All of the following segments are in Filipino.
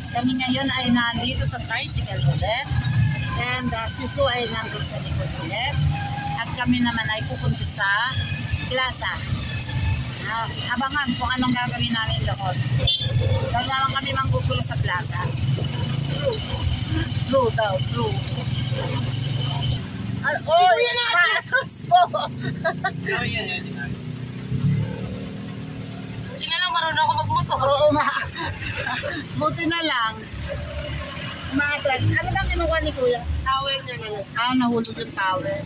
Kami ngayon ay nandito sa tricycle ulit. And si Sue ay nandun sa likod ulit. At kami naman ay pupunta sa plaza. Abangan kung anong gagawin namin doon. Dahil naman kami manggugulo sa plaza. True daw, true. Oh, yan pasos po. Yan. Buti na lang marunong ako magmotor. Oo, buti na lang. Umatras. Ano bang kinuha ni Kuya? Towel niya na lang. Nahulog yung towel.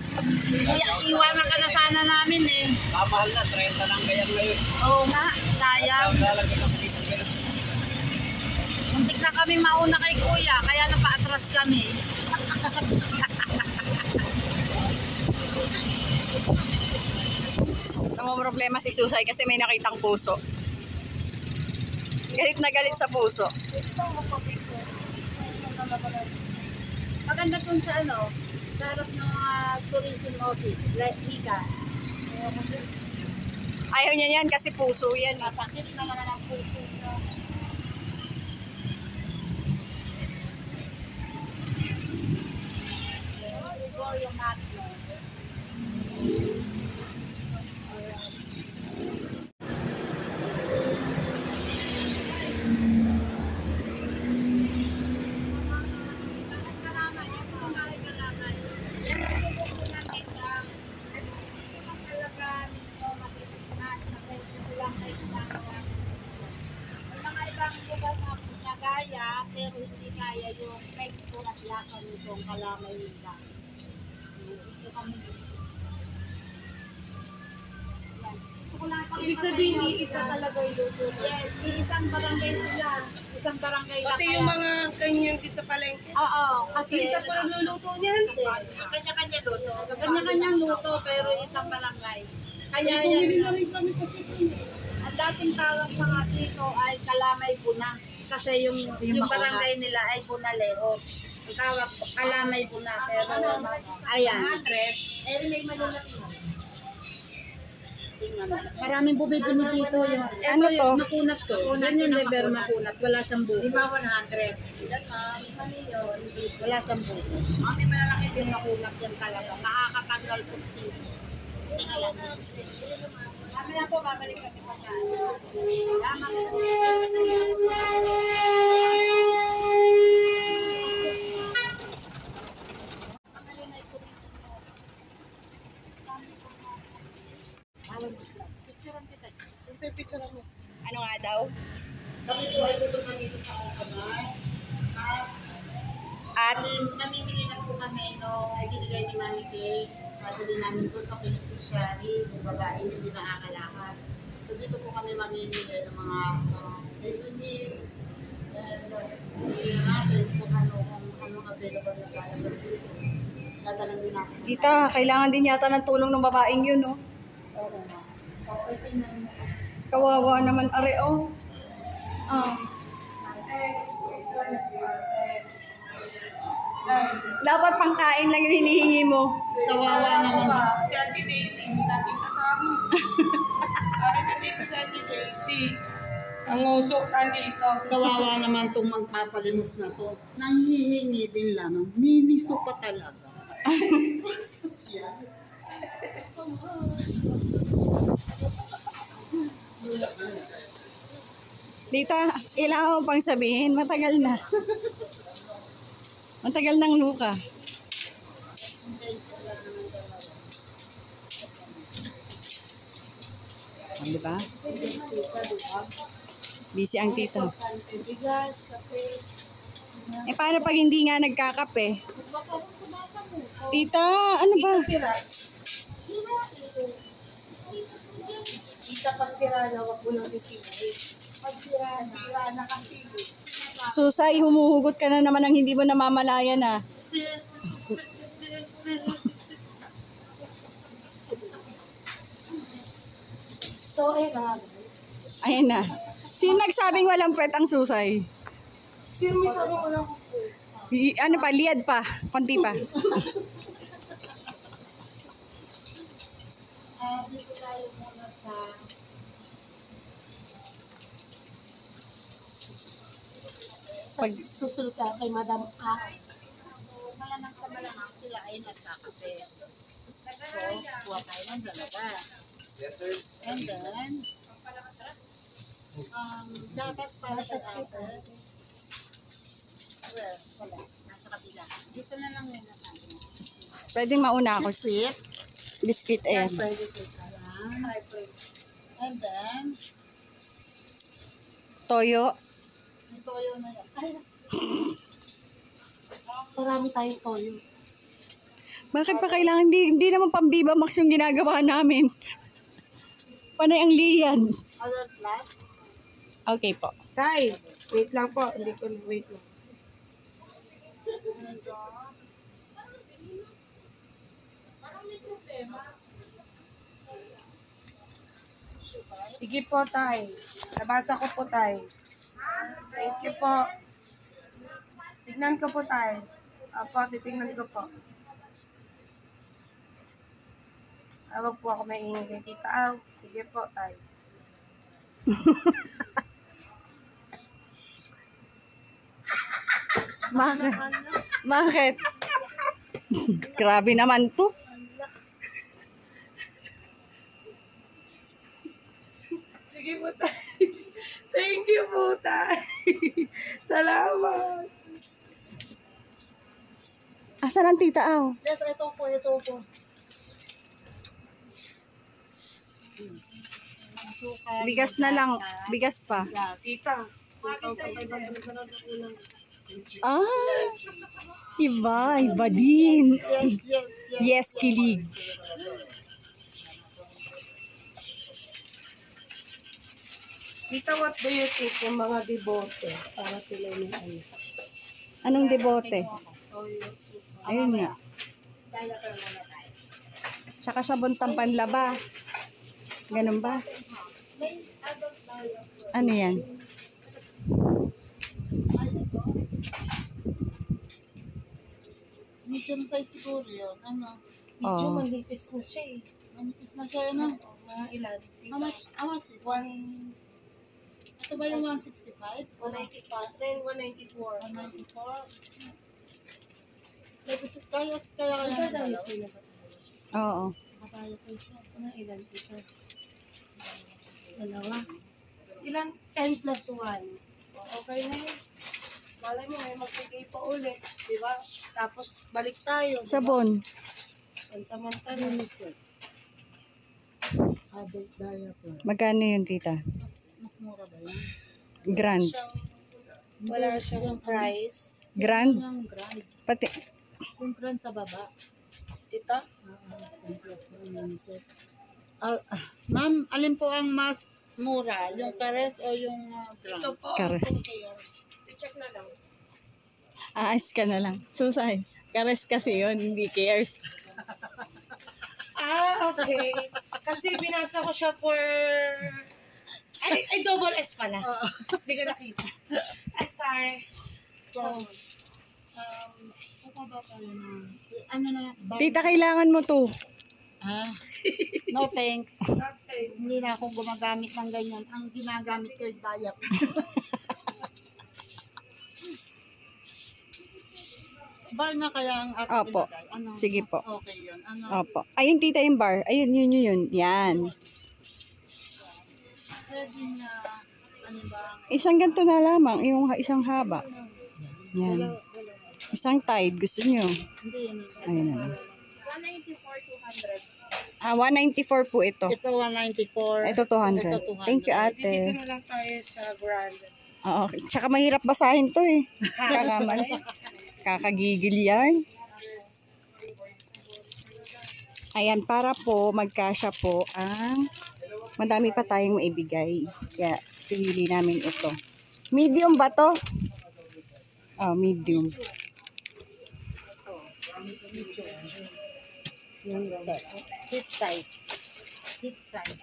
Kuya, iwanan ka na sana namin eh. Mahal na, 30 lang kaya ngayon. Oo nga, sayang. Muntik na kami mauna kay Kuya, kaya napaatras kami. Ang problema si Susay kasi may nakitang puso. Galit na galit sa puso. Maganda dun sa sa harap ng tourism office, like Hika. Ayaw niya yan kasi puso yan. Masakit na naman ang puso niya. Yung matlo. Pero hindi kaya yung texture at lasa nitong kalamay nila. Ito kami. Ibig sabihin, isa talaga yung luto. Yes, isang barangay sila. Isang barangay lang. Pati yung mga kanyang dito sa palengke. Oo, kasi Isa ko nagluluto niyan. kanya-kanya luto. Kanya-kanyang luto pero isang barangay. Kaya Bumili yan. na rin kami kasi Ang dating tawag mga dito ay kalamay buna. Kasi yung barangay nila ay Bunaleos. Ang tawag kalamay buna. Pero ayan. May malalaki. Maraming bumibili dito. Yung, Ano to? Makunat to. Ganyan na pero makunat. Wala siyang buko. 100. Wala siyang buko. May malalaki din makunat yan talaga. Makakatanggal po dito. Mamaya po, babalik kami pa sa salamat po. Ano nga daw? Kami po ay pupunta dito sa Alcamar. At Namimili na po kami nung binigay ni Mami Kay. Madali namin po sa beneficiary, yung babae hindi nakakalakad. So dito po kami mamimili ng mga baby needs. Hindi natin kung anong available na talaga dito. Dadalang din natin. tita, kailangan din yata ng tulong ng babaeng yun, no? Oo nga. Okay, tingnan mo. Kawawa naman, are, oh. Dapat pangkain lang yung hinihingi mo. Kawawa naman. Si Auntie Daisy, hindi natin kasama. Bakit nandito si Auntie Daisy? Ang uso nandito. Kawawa naman itong magpapalimos na to. Nanghihingi din lang. Miniso pa talaga. Dita, kailangan mo pang sabihin, matagal na. Matagal ng luka. Di ba? Busy ang tita. Bigas, kape. Eh, paano pag hindi nga nagkakape? Tita, ano ba? Kita pag sira na, wag mo nang itigil. Pag sira na kasi. Susay, humuhugot ka na naman ng hindi mo namamalayan ah. So, ayun na. Ayan na. Sino nagsabing walang pwet ang susay? Sino may sabi ko lang po? Ano pa, liad pa, konti pa. Dito tayo muna sa Pag, Susunod ka kay Madam A. Malamang sa malamang sila ay nagkakape. So, kuha tayo ng dalawa. Yes, sir. And then, dapat para sa atin. Well, wala. Nasa kabila. Dito na lang muna tayo. pwedeng mauna ako. Biscuit. Biscuit, ayan. Pwede ko yan. And then, Toyo. may toyo na yan. Ay, Marami tayong toyo. Bakit pa kailangan? Hindi naman pang Viva Max yung ginagawa namin. Panay ang liyan. other class. Okay po. Tay, wait lang po. Hindi ko, wait lang. Sige po, Tay. Nabasa ko po, Tay. Thank you po. Tignan ko po, Tay. Apo, titignan ko po. Huwag po ako may ingay kay Tita Aw. Sige po, Tay. Bakit? Bakit? Grabe naman to. Sige po, Tay. Thank you po, Tay. Salamat. Asan ang tita Aw? Yes, ito po. Bigas na lang. Bigas pa. Tita, 2,500 na lang ulang. Ah, iba din. Yes, kilig. Tita, what do you think yung mga debote para sila yung ano? Anong debote? Ayun nga. Tsaka sabon tampanlaba. Ganun ba? Ano yan? Medium size siguro yun. Ano? Medyo Oh. manipis na siya eh. Manipis na siya, ano? Mga ilan? How much? How much? Ito ba yung 165? 195. Then 194. 194? Kaya kaya dalawa? Oo. Kaya ko siya. Mga ilan dito? Dalawa. Ilan? 10 plus 1. Okay na yun. Malay mo, may magbigay pa ulit. Diba? Tapos, balik tayo. Diba? Sabon. Pansamantala. Adult diaper. Magkano yun, tita? Mas mura ba yan? Grand. Wala siyang price. Grand? Yung grand. Pati, Yung grand sa baba. Dito? Ma'am, alin po ang mas mura? Yung kares o yung grand? Ito po. Kares. Check na lang. aas ka na lang. Susay. Kares kasi yun, hindi cares. Ah, okay. Kasi binasa ko siya for... Ay, double S pala. Hindi ko nakita. Ay, sorry. So, ano ba tayo na? Ano na? Tita, kailangan mo to. No thanks. Okay. Hindi na ako gumagamit ng ganyan. Ang ginagamit ko yung diaper. Bar na kaya ang ating Opo. ilagay? Ano? Sige Mas po. Okay yun. Ano? Opo. Ayun, tita, yung bar. Ayun, yun. Yan. Pwede niya, ano ba? Isang ganito na lamang. Yung isang haba. Yan. Isang tide. Gusto nyo? Hindi yun. Ayun na. 194, 200. 194 po ito. Ito 194. Ito 200. Ito 200. Thank you, Dito ate. na lang tayo sa grand. Oo. Tsaka mahirap basahin to eh. Kakagigil yan. Ayan, para po magkasya po ang madami pa tayong maibigay. Kaya pinili namin ito. Medium ba to? Oh, medium. Yung set. Hip size. Hip size.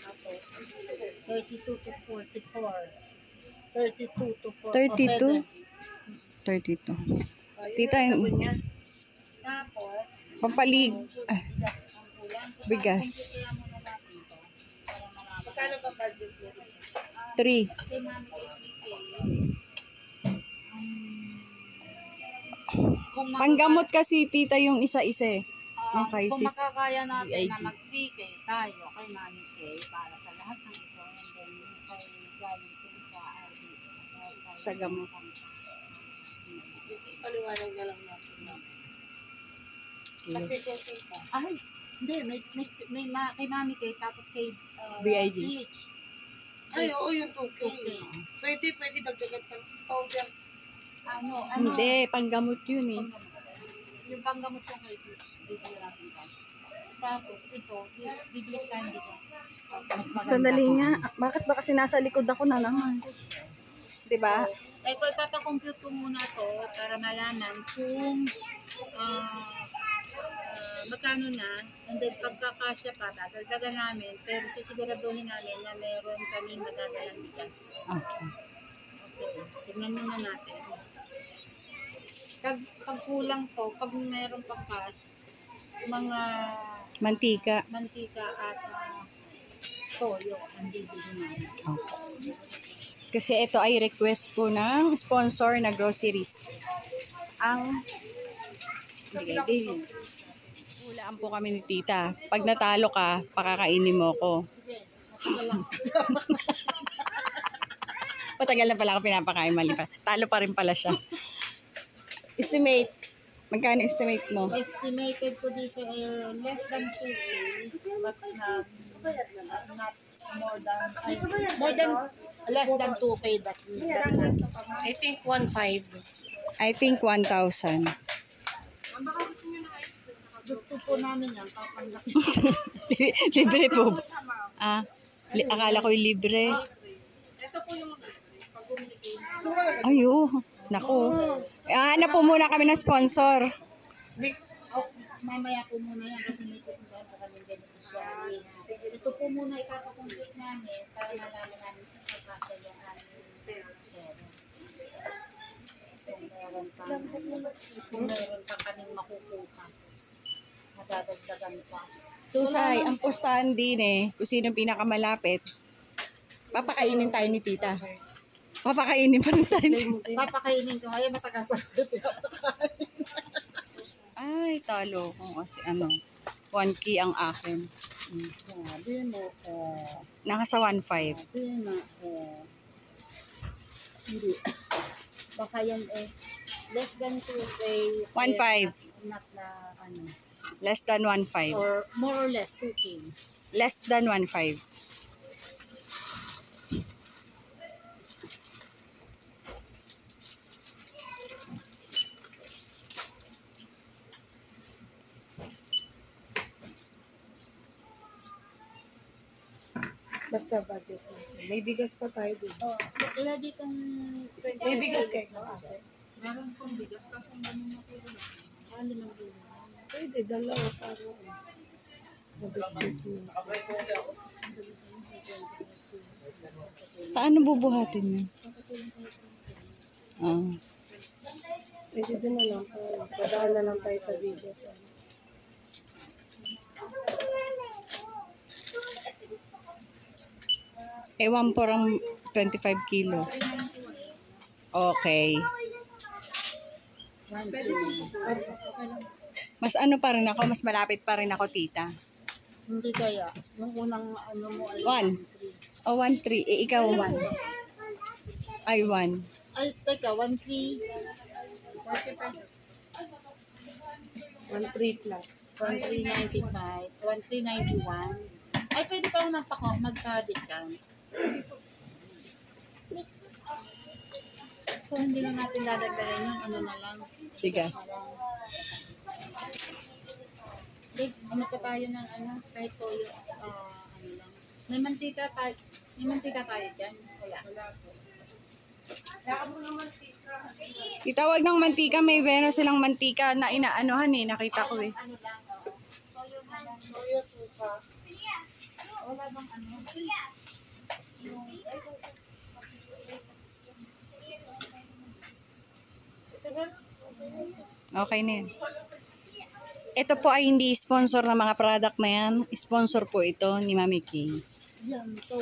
Tapos, 32 to 44. 32 to 44. 32? 32. Tita, yung Tapos, pampalig. Ah, ang kulang. bigas. Kaya muna natin ito. Para malaman. Magkano ba budget mo? 3. Kay Ma'am KPK, Panggamot kasi tita yung isa-isa eh. Okay, kung sis. makakaya natin BIG. na mag-3K tayo kay Mami Kay para sa lahat ng ito, and then kay galing sa isa ay Sa gamot. Paliwanag na lang natin. Kasi kung kita. Ay, hindi, kay Mami Kay tapos kay BIG. Peach. Ay, oo, yung 2K. Okay. Pwede dagdagan ng powder. Ano? Hindi, panggamot yun eh. Yung panggamot ko kay Peach, bibili natin ka. Tapos ito, bibili ka hindi ka. Mas maganda Sandali pa. nga. Bakit ba kasi nasa likod ako na naman? Diba? Eh, kung ipapakompute ko muna to para malaman kung magkano na, and then pagkakasya pa, dadagdagan namin, pero sisiguraduhin namin na meron kami madadalang bigas. Okay. Okay, tignan muna natin. Pag kulang to, pag meron pang cash, mga Mantika. mantika at toyo ang bibili namin. Okay. Kasi ito ay request po ng sponsor na groceries. Ang hulaan po kami ni tita. Pag natalo ka, pakakainin mo ko. Sige, matagal lang. Matagal na pala ako pinapakain, mali pa. Talo pa rin pala siya. Estimate. Magkano estimate mo? Estimated ko dito ay less than 2K, but not more than less than 2K that I think 1.5. I think 1,000. gusto po namin yan, papanggap. Libre po. Akala ko yung libre. Ito po yung Ayo, naku. Hanap po muna kami ng sponsor. Mamaya po muna yan kasi may pupuntahan po kami beneficiary. Ito po muna ipapakomplete namin para malaman namin kung sa kasya yung aming pera. Kung meron pa kaming makukuha, madadagdagan pa. Susay, ang pustahan din eh. Kung sino pinakamalapit. Papakainin tayo ni tita. Papakainin pa rin tayo. Papakainin ko ngayon, matagal ko na pinapakain. Ay, talo ko kasi ano. 1K ang akin. Sabi mo ko. Nakasa 1.5. Sabi mo ko. Hindi. Baka yan eh. Less than 2K. 1.5. Not na ano. Less than 1.5. Or more or less 2K. Less than 1.5. basta budget natin. May bigas pa tayo dito. Oh, wala ditong 20. May bigas kayo, no? Meron pong bigas kasi ganun na kilo. Kali ng bilo. Pwede, dalawa para. Paano bubuhatin yun? Pwede din na lang. Padaan na lang tayo sa bigas. Ewan po ang 25 kilo. Okay. Mas ano pa rin ako, mas malapit pa rin ako, tita. Hindi kaya. Yung unang ano mo ay 1. O 1.3. Eh, ikaw 1. Ay, 1. Ay, teka, 1.3. 1.3 plus. 1.395. 1.391. Ay, pwede pa ako magpa-discount. So, hindi na natin dadagdagan yun. Ano na lang. Bigas. Like, ano pa tayo ng ano, kahit toyo, ano lang. May mantika tayo dyan. Wala. Itawag ng mantika, may meron silang mantika na inaanohan eh, nakita ko eh. Ano lang, toyo na lang. Toyo, suka. Wala bang ano? Okay na yun. Ito po ay hindi sponsor ng mga product na yan. Sponsor po ito ni Mami King. Yan to.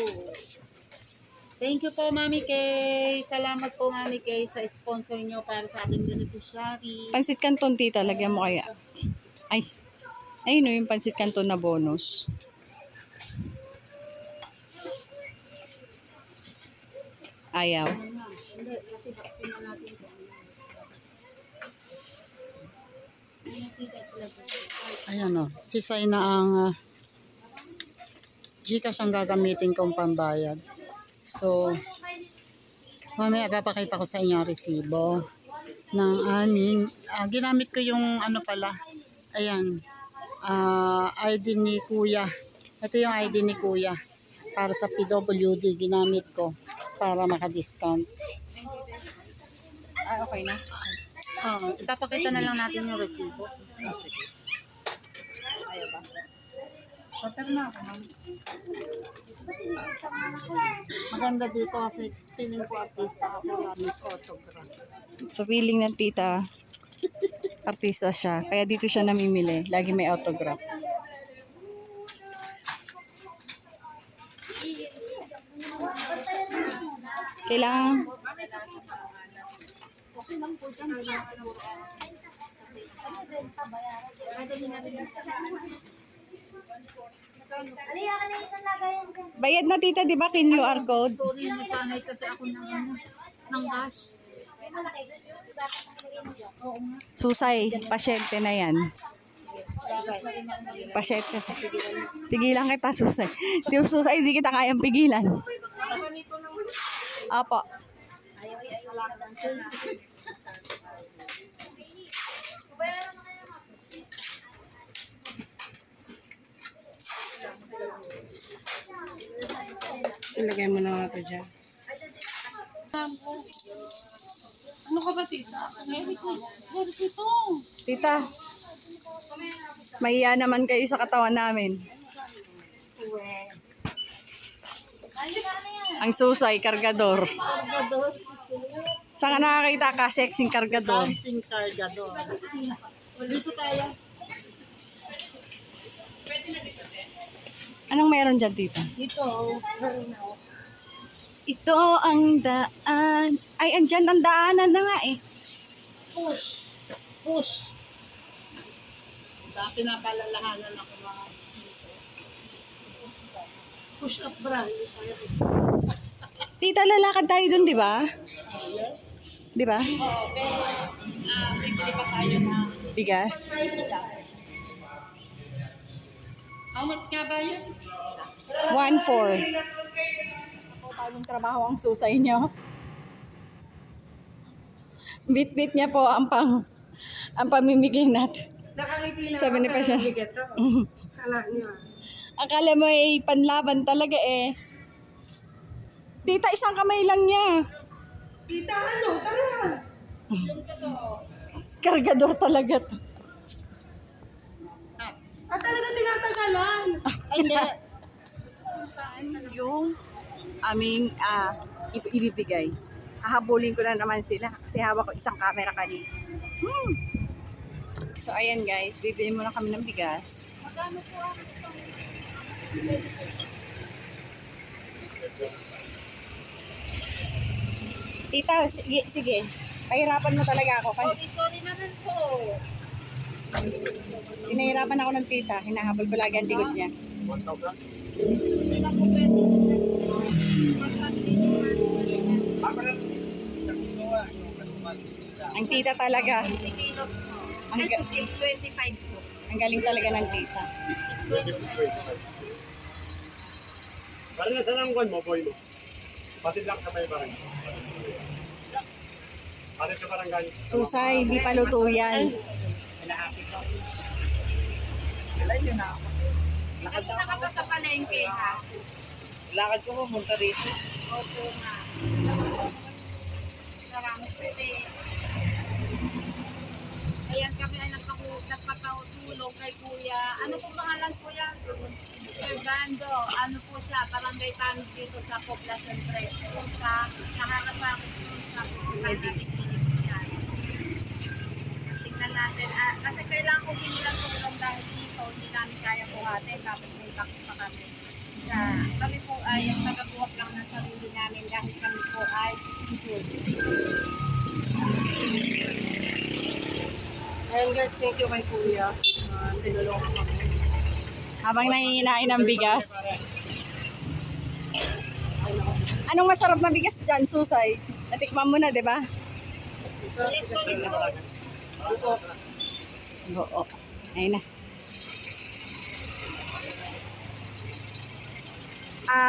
Thank you po, Mami Kay. Salamat po, Mami Kay, sa sponsor nyo para sa ating beneficiary. Pansit Canton, tita, lagyan mo kaya. Ay, ayun o yung pansit Canton na bonus. Ayaw. Hindi, kasi bakit na natin po. Ayan o, sisay na ang Gcash ang gagamitin kong pambayad. So, mamaya papakita ko sa inyo ang resibo ng aming, ginamit ko yung ano pala, ayan, ID ni Kuya. Ito yung ID ni Kuya para sa PWD, ginamit ko para maka-discount. Okay na. Ipapakita na lang natin yung resibo. Sige. Ayaw ba? Maganda dito kasi tingin ko artista ako, Miss Autograph. So, feeling ng tita, artista siya. Kaya dito siya namimili. Lagi may autograph. Kailangan, Okay lang po dyan. bayad na tita, di ba? QR code. Sorry, nasanay kasi ako ng cash. Susay, pasyente na yan. Pasyente. Pigilan kita, Susay. Susay, di kita kayang pigilan. Apo. Ilagay mo na nga ito dyan. Ano ka ba, tita? Tita, mahiya naman kayo sa katawan namin. Ang Susay, kargador. Saan ka nakakita ka? Sexing kargador. Dancing cargador. Dito tayo. Anong meron dyan, tita? Dito. Ito ang daan. Ay, andyan ang daanan na nga eh. Push. Push. Pinapalalahanan ako mga push up bra. Tita, lalakad tayo dun, di ba? Di ba? Oo, pero bibili pa tayo na Bigas. how much nga ba yun? 1-4. Bagong trabaho ang Susay niyo. Bit-bit niya po ang pamimigay natin. Nakangiti na 70 pa siya. Ito. Hala niyo. Akala mo ay panlaban talaga eh. Tita, isang kamay lang niya. Tita, ano? Tara. Kargador talaga to. Talaga tinatagalan. Hindi. Yung aming ibibigay. Hahabulin ko na naman sila kasi hawak ko isang camera kanina. So ayan guys, bibili muna kami ng bigas. Tita, sige. Pahirapan mo talaga ako. Sorry naman po. Pinahirapan ako ng tita. Hinahabol ko lagi ang tigot niya. Hindi na po pwede. Ang tita talaga. 20 kilos po. Ang, ga- 25 po. ang galing talaga ng tita. Parang nasa lang mo, boy mo. Patid lang kamay pa rin. Parang sa barangay. Susay, hindi pa luto yan. Kalahati ko. Kailan yun na ako? Kanina ka pa sa palengke ha? Lakad ko pumunta rito. Opo nga. Maraming pwede. Ayan kami ay nagpapatulong kay Kuya. Ano po pangalan Kuya? Fernando. Ano po siya? Barangay Tanong dito sa Poblacion 3. Kung sa nakakasakit po sa beneficiary. Tingnan natin. Kasi kailangan ko binilang tulong dahil dito hindi namin kaya buhatin. Tapos may tax pa kami. Kami po ay yung nagabuhat lang ng sarili namin. Ayan guys, thank you kay Kuya. Tinulungan kami. Habang nangihinain ng bigas. Anong masarap na bigas dyan, Susay? Natikman mo na, di ba? Oo. Ayun na.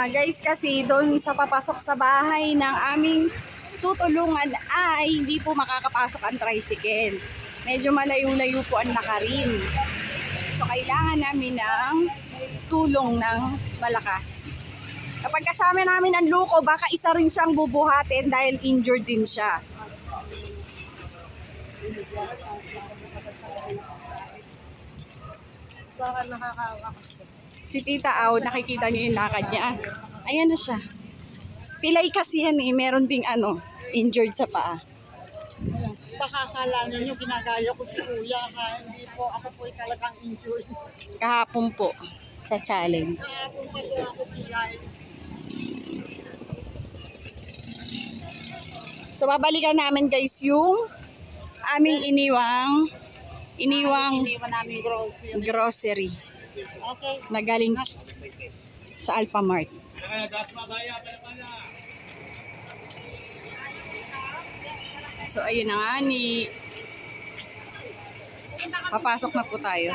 Guys, kasi doon sa papasok sa bahay ng aming tutulungan ay hindi po makakapasok ang tricycle. Medyo malayo-layo po ang nakarin. So, kailangan namin ng tulong ng malakas. Kapag kasama namin ang Luko, baka isa rin siyang bubuhatin dahil injured din siya. Sa akin nakakaawa kasi. Si Tita Au, nakikita niyo yung lakad niya. Ayan na siya. Pilay kasi yan eh. Meron ding injured sa paa. Pakakala nyo ginagaya ko si Kuya ha. Hindi po, ako po talagang injured. Kahapon po sa challenge. Kung pa po ako pilay. So babalikan namin guys yung aming iniwang Iniwan namin grocery. grocery Okay. na galing sa Alphamart. So ayun na nga papasok na po tayo.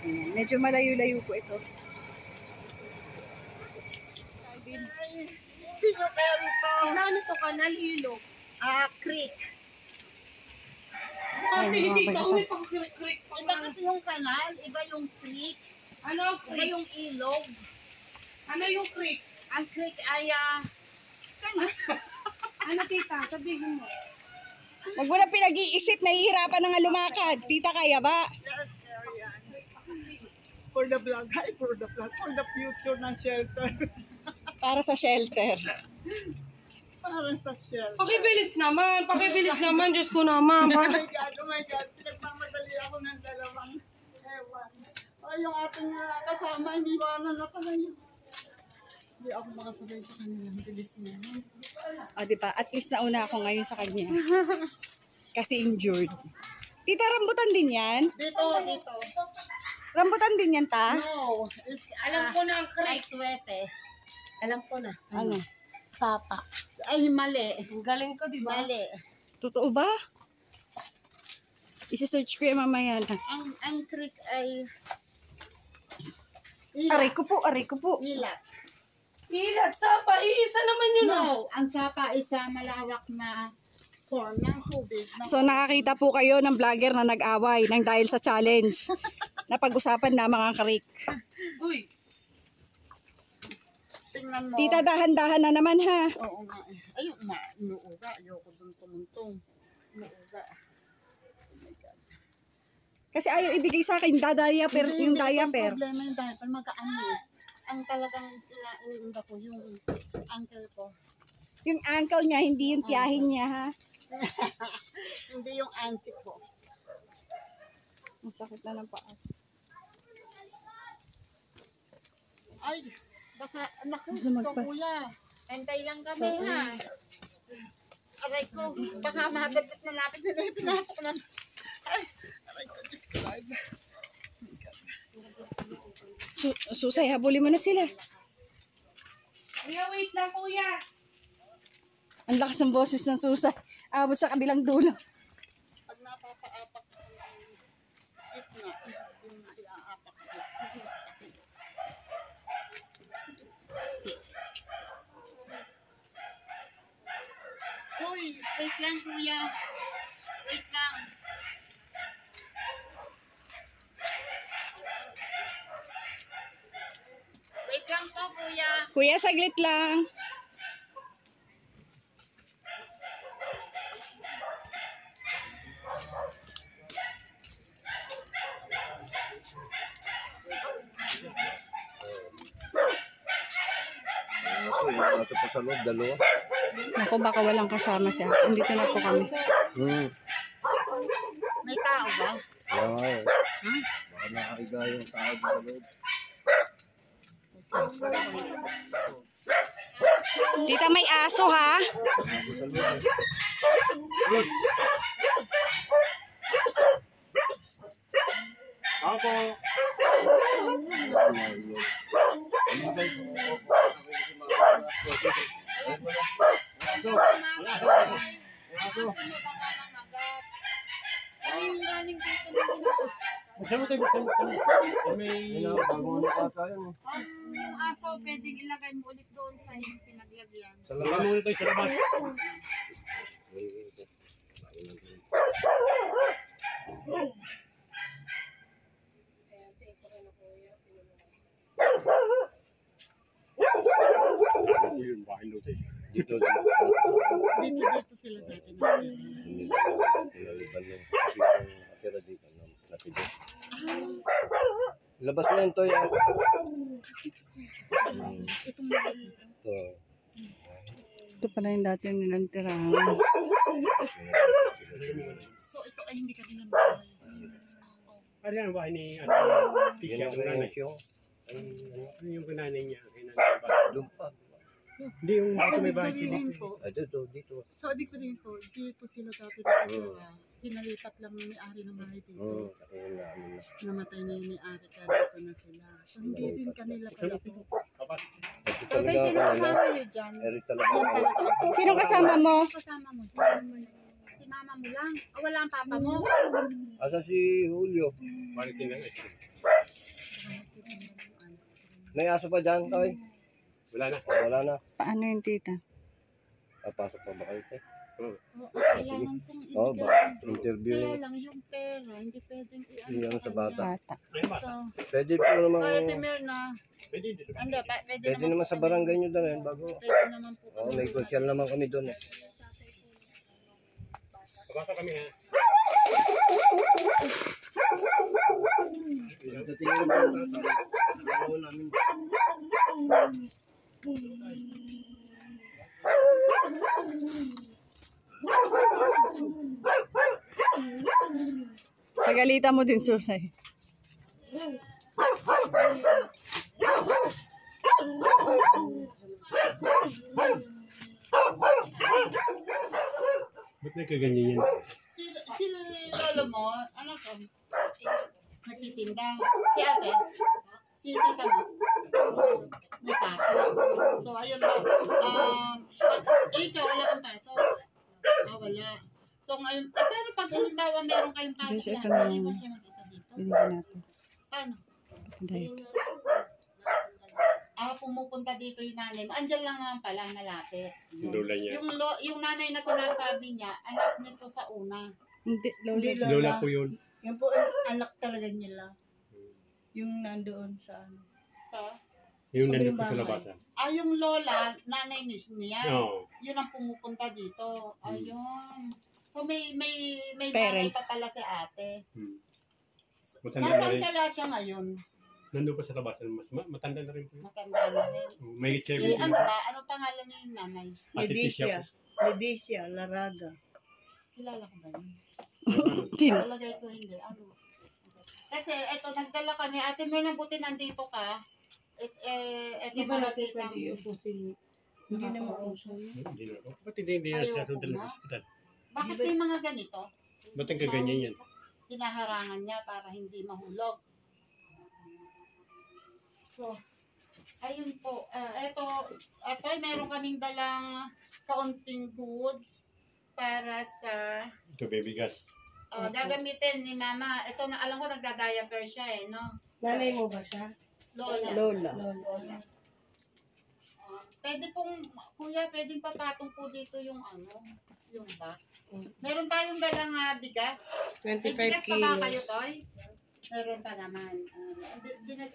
Ayan, medyo malayo-layo po ito. Sino kaya rito? Ano to, kanal, ilog? Creek. Ayun, Hindi mga ka, bata. uwi pang krik-krik pa. Iba kasi yung kanal, iba yung creek, Ano ang iba creek? yung ilog. Ano yung creek? Ang creek ay Ano tita? Sabihin mo. Wag mo na pinag-iisip, nahihirapan na nga lumakad. Tita, kaya ba? yes, Arian. For the vlog, hi for the vlog, for the future ng shelter. Para sa shelter. Para sa shelter. Pakibilis naman, Diyos ko naman. Oh my God, pinagmamadali ako ng dalawang ewan. Ay, yung ating kasama, iniwanan na tayo. Hindi ako makasabay sa kanila, bilis niya. O, diba? At least nauna ako ngayon sa kanya. Kasi injured. Tita, rambutan din yan? Dito. Rambutan din yan, ta? No, it's, Alam ko na ang like creek. swete. Alam ko na. Ano? Sapa. Ay, mali. Ang galing ko, di ba? Mali. Totoo ba? Isi-search ko yung mamaya na. Ang creek ay Aray ko po. ilat. Ilat, sapa. Iisa naman yun. No, ang sapa isa malawak na form ng tubig. So nakakita po kayo ng vlogger na nag-away ng dahil sa challenge. Napag-usapan na mga karik. Uy. Tingnan mo. Tita, dahan-dahan na naman ha. Oo nga. Ayun nga. Nuuga. Ayoko dun tumuntong. Nuuga. Oh my God. Kasi ayaw ibigay sa akin diaper, yung diaper. Ang problema yung diaper. Mag-ano eh. Ang talagang iniinda ko yung uncle ko. Yung ankle niya, hindi yung tiyahin niya ha. Hindi yung auntie ko. Ang sakit na ng paa. Ay, baka, naku, gusto kuya. Antay lang kami ha. Aray ko, baka mabagat na namin sila yung pinasok na. Ay, aray ko, describe. Susay, habulin mo na sila. Kuya, wait lang, kuya. Ang lakas ng boses ng Susay. Abot sa kabilang dulo. Pag napapaapak ko ng gitna, yung naiaapak ko, sakit. Uy, wait lang kuya. Wait lang. Wait lang po kuya. Kuya, saglit lang. Ako, yung ato pa sa loob, dalawa. Ako, baka walang kasama siya. Andito na po kami. May tao ba? Kaya nga eh. Baka nakahiga yung tao sa loob. Tita, may aso ha? Ako. Buksan mo tayo, buksan mo. May... Bago na ata yun. Yung aso, pwedeng ilagay mo ulit doon sa yung pinaglagyan. Wala muna tayo sa labas. Ito yung bahay doon tayo. Dito. Dito sila dati na. Natira dito. Natira. Labas mo yun, Toy. Itong mga Ito. Ito pala yung dati nilang tirahan. So ito ay hindi kami naman. Ano yan ang bahay ni Yan Tisha, ang ang nanay? yung Ano yung nanay niya? Kay nanay ba? lumpa. Hindi yung So dito may ibig bahay sabihin sila. po, Dito. so ibig sabihin po, dito sila dati nakatira. Pinalipat lang ng may-ari ng bahay dito. Kasi yun na, ano na. Namatay na yung may-ari kaya dito na sila. So hindi din kanila pala po. Papa, Kasi So guys, sino kasama nyo dyan? Eri talaga. Yan talaga. Sino kasama mo? Sino kasama mo? Si mama mo lang? O wala ang papa mo? Asa si Julio? balik din lang eh. May aso pa dyan, Toy? Wala na. Wala na. Paano yung tita? Papasok pa ba kayo, Toy? Oo, kailangan kong Oo, ibigay. ba? Interview Kaya yun. lang yung pera, hindi pwedeng Yung i-ano sa bata. Bata. Ayun ba? So, Pwede po naman. kahit Mirna, Pwede dito. hindi, pwede Pwede naman sa barangay nyo doon, bago. Pwede naman po. Oo, may social naman kami doon. Papasok kami ha. Pagdating ng bata, trabaho namin. Pagalitan mo din, Susay. Ba't nagkaganyan yan? Si lolo mo, ano to? Nagtitinda. Si ate? Si tita mo? May paso. So, ayun lang. Ikaw, wala kang paso. Wala. So, ngayon, pero pag halimbawa meron kayong paso Guys, ito na, na. iwan siya mag-isa dito. Binigyan natin. Paano? Dahil. Pumupunta dito yung nanay mo. Andyan lang naman pala, malapit. Yung lola niya. Yung nanay na sinasabi niya, anak nito sa una. Hindi, lola. Lola ko yun. Yan po ang anak talaga nila. Yung nandoon sa ano. Sa, Yung nandito sa labasan. yung lola, nanay niya. Oo. Yun ang pumupunta dito. Ayun. So may nanay Parents. pa pala si ate. Matanda na Nasaan rin. kaya siya ngayon? Nandun pa sa labasan. Matanda na rin po yun. Matanda na rin. May Si cherry. ano ba? Ano pangalan ni nanay? Ate Tisha po. Medisha, Laraga. Kilala ko ba yun? Sino? Talagay ko hindi. Ano? Kasi eto, nagdala kami. Ate Mirna, buti nandito ka. Eto Di ba mga natin titang. pwede upusin? Hindi na mauso. Hindi na ako. Ba't hindi na Ayoko siya sundan na. sa ospital? Bakit may mga ganito? Ba't ang kaganyan yan? Hinaharangan niya para hindi mahulog. So, ayun po. Ito, meron kaming dalang kaunting goods para sa Ito baby gas. gagamitin ni Mama. Ito na alam ko nagda-diaper siya no. Nanay mo ba siya? Lola. Lola. Pwede pong, kuya, pwedeng papatong po dito yung yung box. Meron tayong dalang bigas. 25 May bigas pa ba kayo, kilos. Toy? Meron pa naman.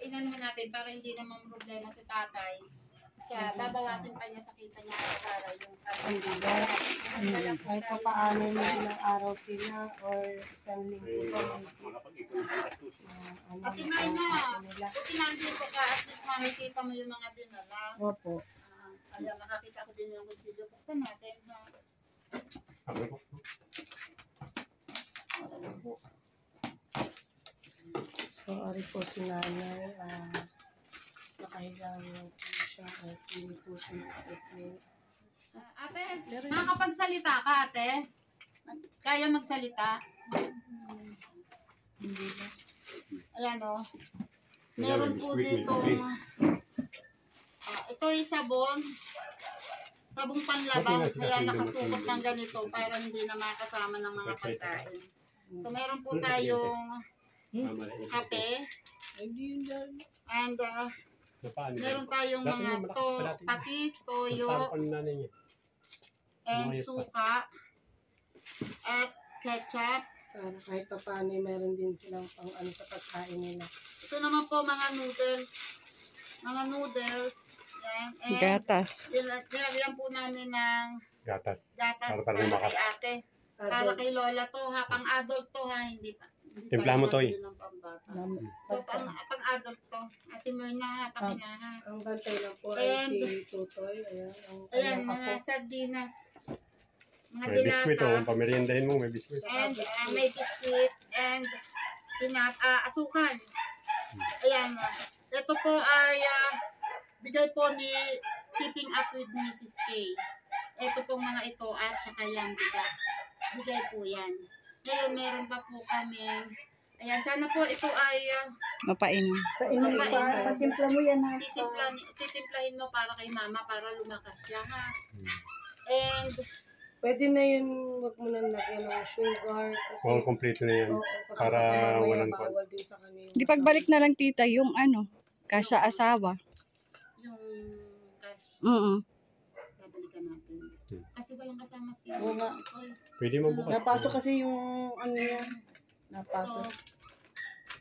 Inano natin para hindi naman problema si tatay. Babawasin pa niya sa kita niya para yung Kahit pa paano na ilang araw sila or isang linggo ba. Ate Marna, buti nandito ka, at least makikita mo yung mga dinala. Opo. Kaya makakita ko din yung video. Buksan natin, ha? So, ari po si nanay. Nakahiga lang po siya. At hindi po siya nakaupo. Ate, nakakapagsalita ka, ate? Kaya magsalita? Hindi ba? Ayan o. Meron po dito. Ito ay sabon. Sabong panlaba. Kaya nakasukot ng ganito para hindi na makasama ng mga pagkain. So meron po tayong kape. And meron tayong mga patis, toyo, and suka, at ketchup. Para kahit pa paano, meron din silang pang ano sa pagkain nila. Ito naman po mga noodles. Mga noodles. Yan. And Gatas. nilagyan po namin ng Gatas. gatas Para para lumakas. kay ate. Para kay lola to ha. Pang adult to ha. Hindi pa. Hindi Timpla mo, tayo Toy. mabili ng pambata. So pang adult to. Ate Myrna ha. Pakina ha. Ang bantay lang po And- ay si Tutoy. Ayan, ang Ayan, kanyang mga apo. sardinas. Mga May biskwit o. dilata. Pameriendahin mo, may biskwit. And may biscuit and asukal. Ayan. Ito po ay bigay po ni Keeping Up with Mrs. K. Ito pong mga ito at saka yung bigas. Bigay po yan. Ngayon meron pa po kami. Ayan, sana po ito ay Mapainom. Painom pa. Patimpla mo yan ha. titimplahin mo para kay mama para lumakas siya ha. And Pwede na yun, wag mo na lagyan ng sugar. Kasi, Oo, kompleto na yan. Oo, kasi Para baka mamaya walang bawal din sa kanila. Di pagbalik na lang tita yung ano, kasya asawa. yung cash, babalikan natin. Kasi walang kasama si Oo nga. Oy. Pwede mo bukas. Napasok kasi yung ano yan. So, Napasok.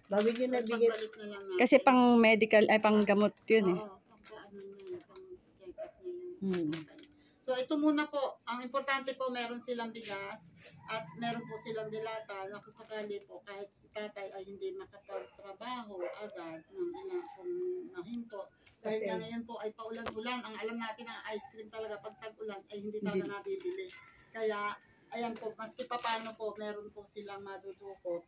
Bago yun nabigay. pagbalik na lang natin. Kasi pang medical, ay pang gamot yun eh. Oo, pang ano niya, pang check up niya Hmm. yun. So ito muna po, ang importante po meron silang bigas at meron po silang dilata na kung sakali po kahit si tatay ay hindi makapagtrabaho agad ng ilang kung nahinto. Dahil Kasi- na ngayon po ay paulan-ulan. Ang alam natin ang ice cream talaga pag tag-ulan ay hindi talaga nabibili. Kaya ayan po, maski pa paano po meron po silang madudukot.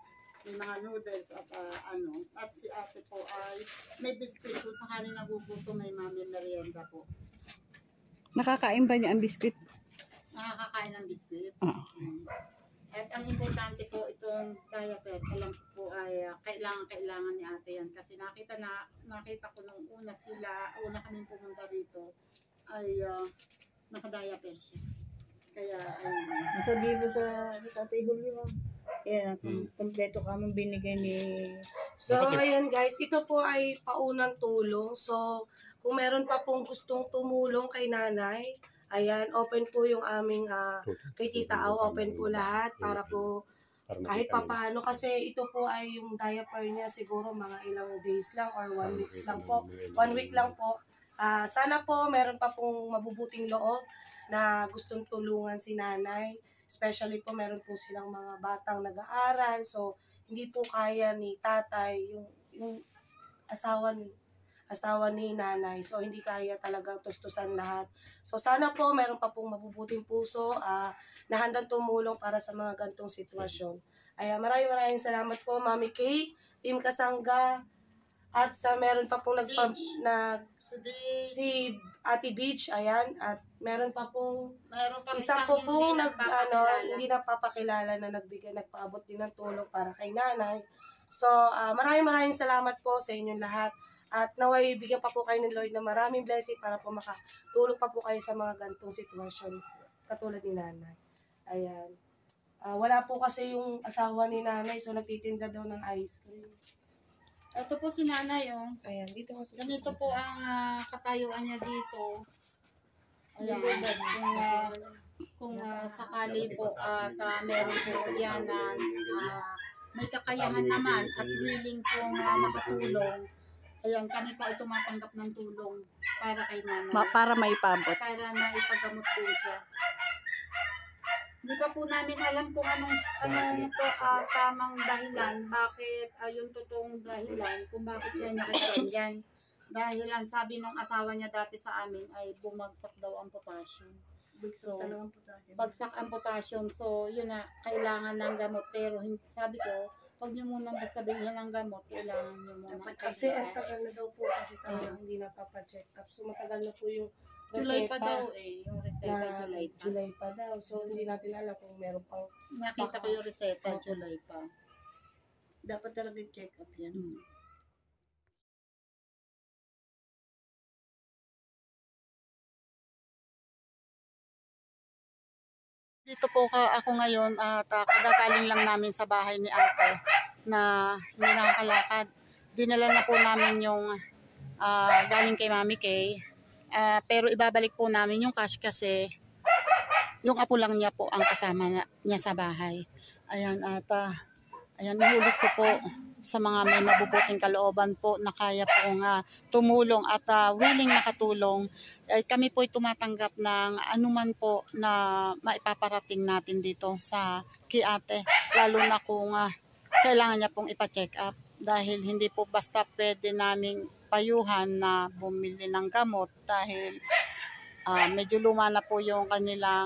May mga noodles at ano. At si ate po ay may biscuit kung sakali nagugutom may mami merienda po. Nakakain ba niya ang biscuit? Nakakakain ng biscuit. Oo. At ang importante po itong diaper, alam ko po ay kailangan ni ate yan. Kasi nakita ko nung una kaming pumunta rito, ay naka-diaper siya. Kaya, ayun. Sabi mo sa Tatay Julio. Yan, kompleto ka mong binigay ni... So, ayan guys, ito po ay paunang tulong. So, kung meron pa pong gustong tumulong kay nanay, ayan, open po yung aming, kay Tita Au, open po lahat para po kahit papaano. Kasi ito po ay yung diaper niya siguro mga ilang days lang or 1 week lang po. 1 week lang po. Sana po meron pa pong mabubuting loob na gustong tulungan si nanay. Especially po meron po silang mga batang nag-aaral. So, hindi po kaya ni tatay, yung asawa ni nanay. So, hindi kaya talaga tustusan lahat. So, sana po meron pa pong mabubuting puso na handang tumulong para sa mga gantong sitwasyon. Ay, maraming salamat po, Mami Kay, Team Kasangga, at sa meron pa pong si Ate Beach, ayan, at meron pa pong Meron pa isa po pong hindi napapakilala na nagpaabot din ng tulong para kay nanay. So, maraming salamat po sa inyong lahat. At naway bigyan pa po kayo ng Lord na maraming blessing para po makatulong pa po kayo sa mga gantong sitwasyon katulad ni nanay. Ayan. Wala po kasi yung asawa ni nanay, so nagtitinda daw ng ice cream. Ito po si nanay, oh. Ayan, dito kasi. Ganito po ang katayuan niya dito. Ayan, kung sakali po at meron po yan na may kakayahan naman at willing po makatulong. Ayan, kami po ay tumatanggap ng tulong para kay nanay. Para maipabot. Para maipagamot din siya. Hindi pa po namin alam kung anong tamang dahilan, bakit yung totoong dahilan, kung bakit siya nakaganyan. Dahilan, sabi nung asawa niya dati sa amin ay bumagsak daw ang potassium. So, bagsak ang potassium. So, yun na, kailangan ng gamot. Pero sabi ko, Huwag niyo munang basta bilhin ng gamot. Kailangan niyo muna. Kasi ang tagal na daw po kasi talaga hindi napapa-check up. So matagal na po yung July pa reseta daw eh. Yung reseta, na July pa. July pa daw. So hindi natin alam kung meron pang Nakita ko yung reseta, July pa. Dapat talaga check up yan. Dito po ako ngayon at kagagaling lang namin sa bahay ni ate na hindi nakakalakad. Dinala na po namin yung galing kay Mami Kay. Pero ibabalik po namin yung cash kasi yung apo lang niya po ang kasama niya sa bahay. Ayan at ayan, nihulit ko po sa mga may mabubuting kalooban po na kaya pong tumulong at willing makatulong. Kami po ay tumatanggap ng anuman po na maipaparating natin dito sa kay ate. Lalo na kung kailangan niya pong ipa-check up. Dahil hindi po basta pwede naming payuhan na bumili ng gamot dahil medyo luma na po yung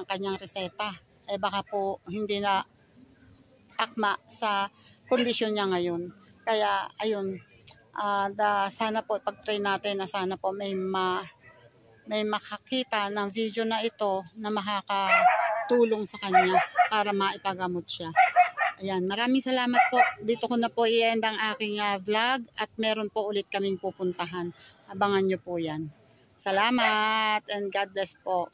kanyang reseta. Baka po hindi na akma sa kondisyon niya ngayon. Kaya ayun, sana po pag-try natin na sana po may makakita ng video na ito na makakatulong sa kanya para maipagamot siya. Ayan, maraming salamat po. Dito ko na po i-end ang aking vlog at meron po ulit kaming pupuntahan. Abangan nyo po yan. Salamat and God bless po.